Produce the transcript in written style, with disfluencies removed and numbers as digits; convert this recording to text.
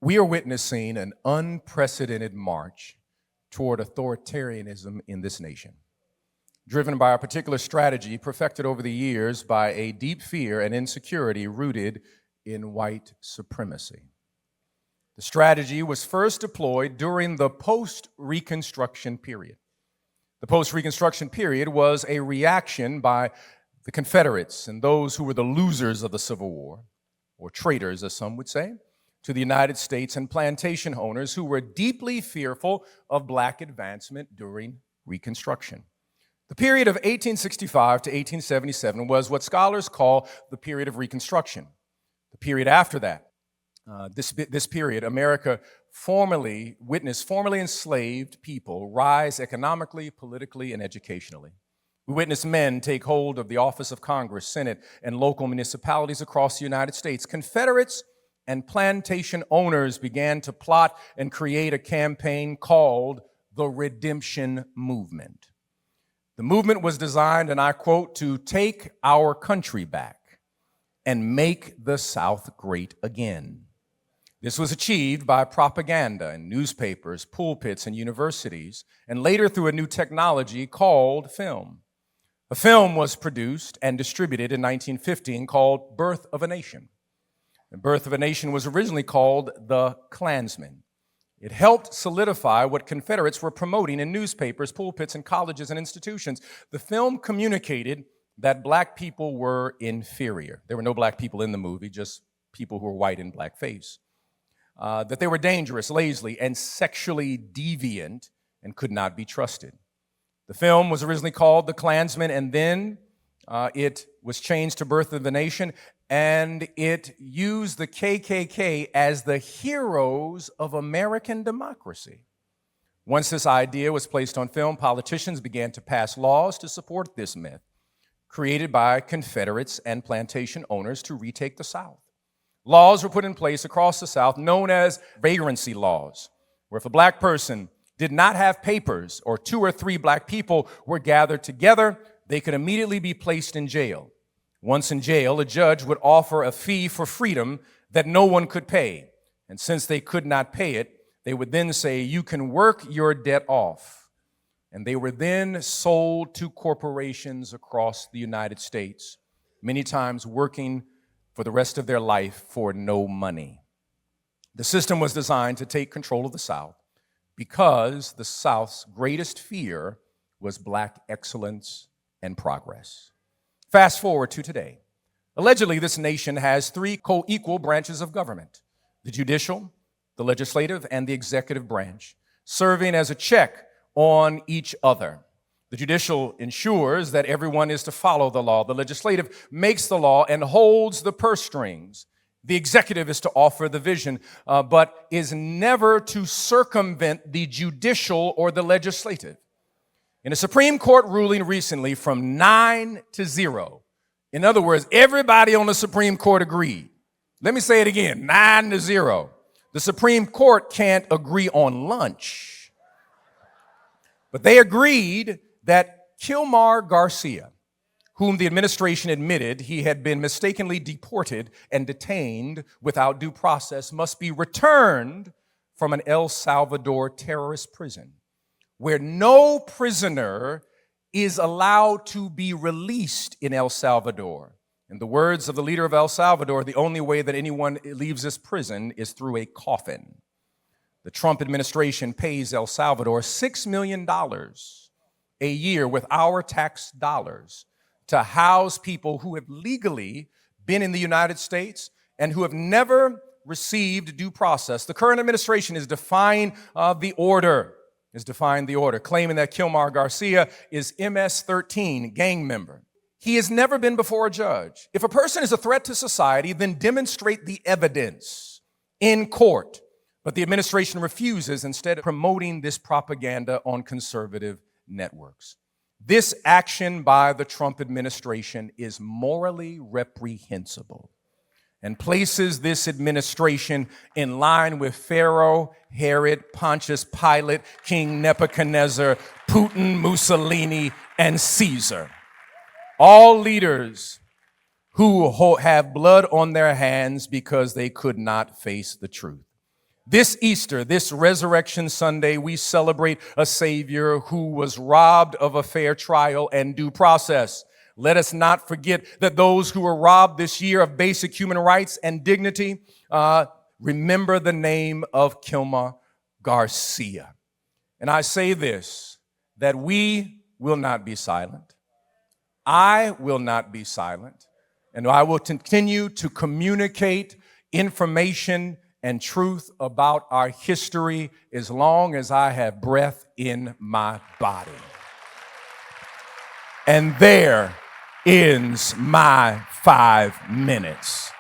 We are witnessing an unprecedented march toward authoritarianism in this nation, driven by a particular strategy perfected over the years by a deep fear and insecurity rooted in white supremacy. The strategy was first deployed during the post-Reconstruction period. The post-Reconstruction period was a reaction by the Confederates and those who were the losers of the Civil War, or traitors, as some would say, to the United States and plantation owners who were deeply fearful of black advancement during Reconstruction. The period of 1865 to 1877 was what scholars call the period of Reconstruction. The period after that, this period, America witnessed formerly enslaved people rise economically, politically, and educationally. We witnessed men take hold of the office of Congress, Senate, and local municipalities across the United States. Confederates and plantation owners began to plot and create a campaign called the Redemption Movement. The movement was designed, and I quote, to take our country back and make the South great again. This was achieved by propaganda in newspapers, pulpits, and universities, and later through a new technology called film. A film was produced and distributed in 1915 called Birth of a Nation. The Birth of a Nation was originally called The Klansman. It helped solidify what Confederates were promoting in newspapers, pulpits, and colleges and institutions. The film communicated that black people were inferior. There were no black people in the movie, just people who were white in blackface. That they were dangerous, lazy, and sexually deviant and could not be trusted. The film was originally called The Klansman, and then it was changed to Birth of the Nation, and it used the KKK as the heroes of American democracy. Once this idea was placed on film, politicians began to pass laws to support this myth, created by Confederates and plantation owners to retake the South. Laws were put in place across the South known as vagrancy laws, where if a black person did not have papers or 2 or 3 black people were gathered together, they could immediately be placed in jail. Once in jail, a judge would offer a fee for freedom that no one could pay. And since they could not pay it, they would then say, "You can work your debt off." And they were then sold to corporations across the United States, many times working for the rest of their life for no money. The system was designed to take control of the South because the South's greatest fear was black excellence and progress. Fast forward to today. Allegedly, this nation has 3 co-equal branches of government: the judicial, the legislative, and the executive branch, serving as a check on each other. The judicial ensures that everyone is to follow the law. The legislative makes the law and holds the purse strings. The executive is to offer the vision, but is never to circumvent the judicial or the legislative. In a Supreme Court ruling recently from 9-0, in other words, everybody on the Supreme Court agreed. Let me say it again, 9-0. The Supreme Court can't agree on lunch. But they agreed that Kilmar Garcia, whom the administration admitted he had been mistakenly deported and detained without due process, must be returned from an El Salvador terrorist prison, where no prisoner is allowed to be released in El Salvador. In the words of the leader of El Salvador, the only way that anyone leaves this prison is through a coffin. The Trump administration pays El Salvador $6 million a year with our tax dollars to house people who have legally been in the United States and who have never received due process. The current administration is defying the order, claiming that Kilmar Garcia is MS-13 gang member. He has never been before a judge. If a person is a threat to society, then demonstrate the evidence in court. But the administration refuses, instead promoting this propaganda on conservative networks. This action by the Trump administration is morally reprehensible and places this administration in line with Pharaoh, Herod, Pontius Pilate, King Nebuchadnezzar, Putin, Mussolini, and Caesar. All leaders who have blood on their hands because they could not face the truth. This Easter, this Resurrection Sunday, we celebrate a Savior who was robbed of a fair trial and due process. Let us not forget that those who were robbed this year of basic human rights and dignity, remember the name of Kilma Garcia. And I say this, that we will not be silent. I will not be silent. And I will continue to communicate information and truth about our history as long as I have breath in my body. And there ends my 5 minutes.